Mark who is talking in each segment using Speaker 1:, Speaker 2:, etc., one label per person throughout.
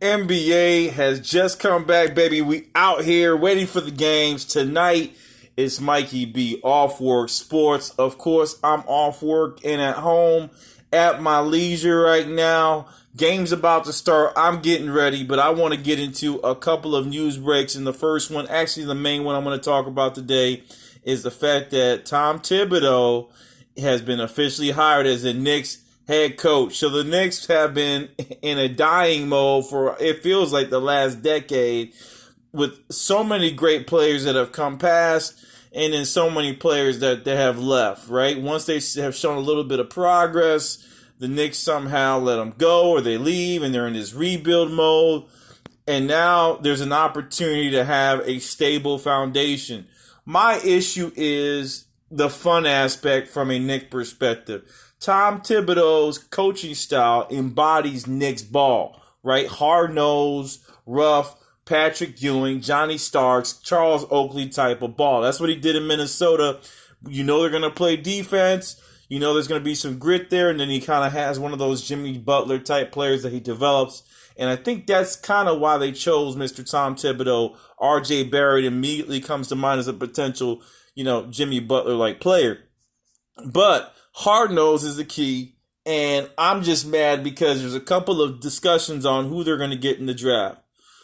Speaker 1: NBA has just come back, baby. We out here waiting for the games. Tonight, it's Mikey B, Off Work Sports. Of course, I'm off work and at home at my leisure right now. Game's about to start. I'm getting ready, but I want to get into a couple of news breaks. And the first one, actually the main one I'm going to talk about today, is the fact that Tom Thibedeau has been officially hired as the Knicks head coach. So the Knicks have been in a dying mode for, it feels like, the last decade, with so many great players that have come past and then so many players that have left, right? Once they have shown a little bit of progress, the Knicks somehow let them go or they leave and they're in this rebuild mode. And now there's an opportunity to have a stable foundation. My issue is the fun aspect from a Knicks perspective. Tom Thibedeau's coaching style embodies Knicks ball, right? Hard-nosed, rough, Patrick Ewing, Johnny Starks, Charles Oakley type of ball. That's what he did in Minnesota. You know they're going to play defense. You know there's going to be some grit there, and then he kind of has one of those Jimmy Butler type players that he develops. And I think that's kind of why they chose Mr. Tom Thibedeau. R.J. Barrett immediately comes to mind as a potential, Jimmy Butler-like player. But hard-nosed is the key, and I'm just mad because there's a couple of discussions on who they're going to get in the draft.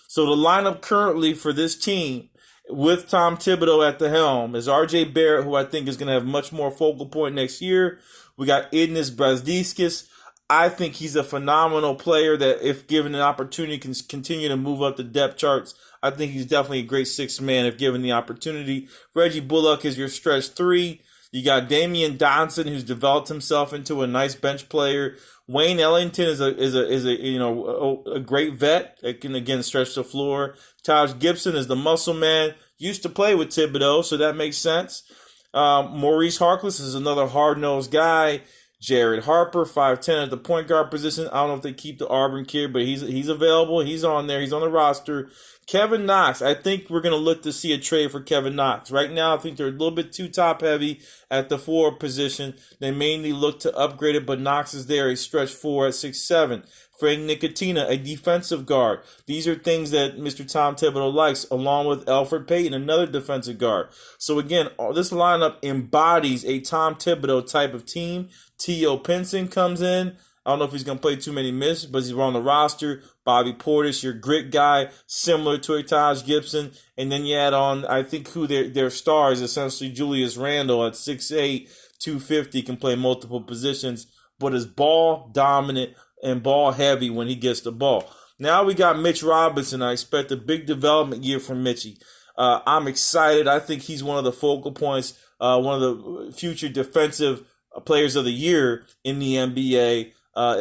Speaker 1: So the lineup currently for this team with Tom Thibedeau at the helm is R.J. Barrett, who I think is going to have much more focal point next year. We got Idnis Brazdeikis. I think he's a phenomenal player that, if given an opportunity, can continue to move up the depth charts. I think he's definitely a great sixth man if given the opportunity. Reggie Bullock is your stretch three. You got Damian Johnson, who's developed himself into a nice bench player. Wayne Ellington is a great vet that can again stretch the floor. Taj Gibson is the muscle man. Used to play with Thibedeau, so that makes sense. Maurice Harkless is another hard-nosed guy. Jared Harper, 5'10" at the point guard position. I don't know if they keep the Auburn kid, but he's available. He's on there. He's on the roster. Kevin Knox, I think we're going to look to see a trade for Kevin Knox. Right now, I think they're a little bit too top-heavy at the forward position. They mainly look to upgrade it, but Knox is there, a stretch four at 6'7". Frank Ntilikina, a defensive guard. These are things that Mr. Tom Thibedeau likes, along with Elfrid Payton, another defensive guard. So again, this lineup embodies a Tom Thibedeau type of team. T.O. Pinson comes in. I don't know if he's going to play too many minutes, but he's on the roster. Bobby Portis, your grit guy, similar to a Taj Gibson. And then you add on, I think, who their star is essentially Julius Randle at 6'8", 250, can play multiple positions, but is ball dominant and ball heavy when he gets the ball. Now we got Mitch Robinson. I expect a big development year from Mitchie. I'm excited. I think he's one of the focal points, one of the future defensive players of the year in the NBA.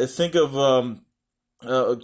Speaker 1: Think of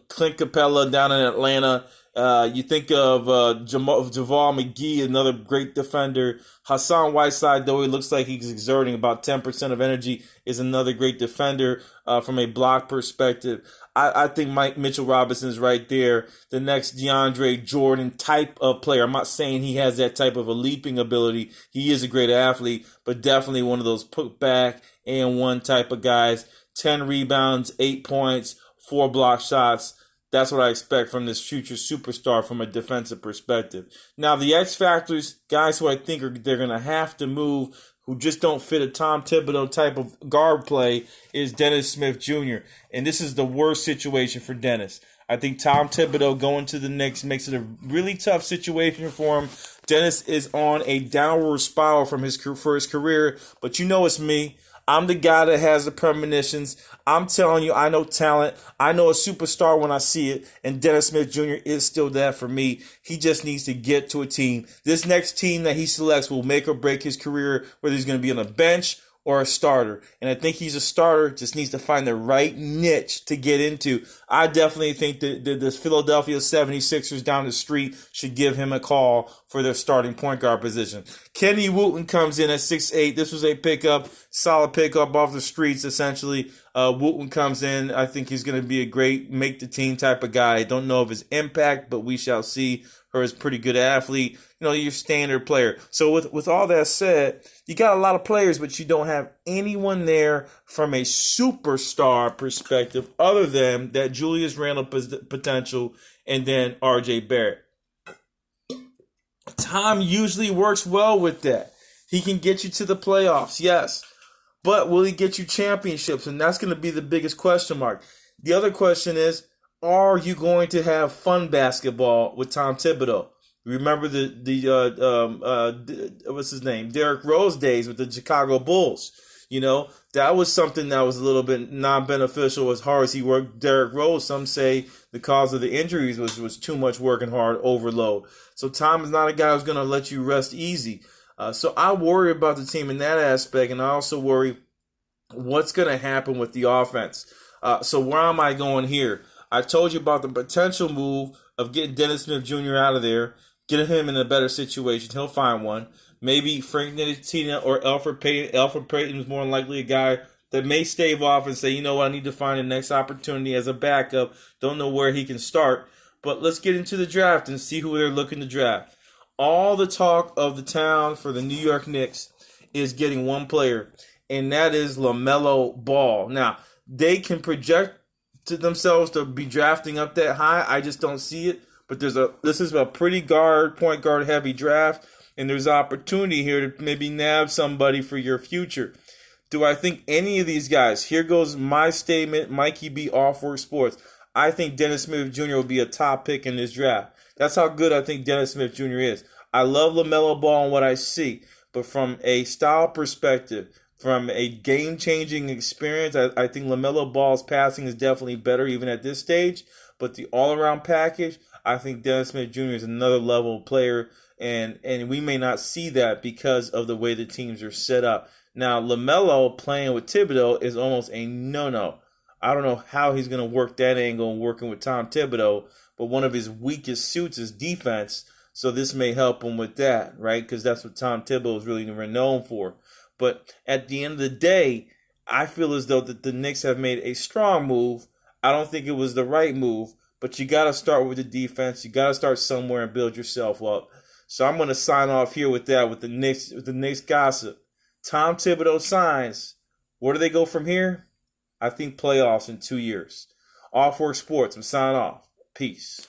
Speaker 1: Clint Capella down in Atlanta. You think of JaVale McGee, another great defender. Hassan Whiteside, though he looks like he's exerting about 10% of energy, is another great defender from a block perspective. I think Mitchell Robinson is right there, the next DeAndre Jordan type of player. I'm not saying he has that type of a leaping ability. He is a great athlete, but definitely one of those put back and one type of guys. 10 rebounds, 8 points, 4 block shots. That's what I expect from this future superstar from a defensive perspective. Now, the X factors, guys who I think they're going to have to move, who just don't fit a Tom Thibedeau type of guard play, is Dennis Smith Jr. And this is the worst situation for Dennis. I think Tom Thibedeau going to the Knicks makes it a really tough situation for him. Dennis is on a downward spiral for his career, but you know it's me. I'm the guy that has the premonitions. I'm telling you, I know talent. I know a superstar when I see it. And Dennis Smith Jr. is still that for me. He just needs to get to a team. This next team that he selects will make or break his career, whether he's going to be on the bench or a starter. And I think he's a starter, just needs to find the right niche to get into. I definitely think that the Philadelphia 76ers down the street should give him a call for their starting point guard position. Kenny Wooten comes in at 6'8". This was a pickup, solid pickup off the streets, essentially. Wooten comes in. I think he's going to be a great make the team type of guy. I don't know of his impact, but we shall see. Her is pretty good athlete. Your standard player. So with all that said, you got a lot of players, but you don't have anyone there from a superstar perspective other than that Julius Randle potential and then R.J. Barrett. Tom usually works well with that. He can get you to the playoffs, yes. But will he get you championships? And that's going to be the biggest question mark. The other question is, are you going to have fun basketball with Tom Thibedeau? Remember what's his name? Derrick Rose days with the Chicago Bulls. That was something that was a little bit non-beneficial as hard as he worked Derrick Rose. Some say the cause of the injuries was too much working hard, overload. So Tom is not a guy who's going to let you rest easy. So I worry about the team in that aspect, and I also worry what's going to happen with the offense. So where am I going here? I told you about the potential move of getting Dennis Smith Jr. out of there, getting him in a better situation. He'll find one. Maybe Frank Ntilikina or Elfrid Payton. Elfrid Payton is more than likely a guy that may stave off and say, you know what, I need to find the next opportunity as a backup. Don't know where he can start. But let's get into the draft and see who they're looking to draft. All the talk of the town for the New York Knicks is getting one player, and that is LaMelo Ball. Now, they can project to themselves to be drafting up that high. I just don't see it. But this is a pretty point guard heavy draft, and there's opportunity here to maybe nab somebody for your future. Do I think any of these guys? Here goes my statement, Mikey B. Offwork Sports. I think Dennis Smith Jr. will be a top pick in this draft. That's how good I think Dennis Smith Jr. is. I love LaMelo Ball and what I see, but from a style perspective, from a game-changing experience, I think LaMelo Ball's passing is definitely better even at this stage. But the all-around package, I think Dennis Smith Jr. is another level player, and we may not see that because of the way the teams are set up. Now, LaMelo playing with Thibedeau is almost a no-no. I don't know how he's going to work that angle working with Tom Thibedeau, but one of his weakest suits is defense, so this may help him with that, right? Because that's what Tom Thibedeau is really known for. But at the end of the day, I feel as though that the Knicks have made a strong move. I don't think it was the right move, but you got to start with the defense. You got to start somewhere and build yourself up. So I'm going to sign off here with that, with the Knicks gossip. Tom Thibedeau signs. Where do they go from here? I think playoffs in 2 years. Offwork Sports. I'm signing off. Peace.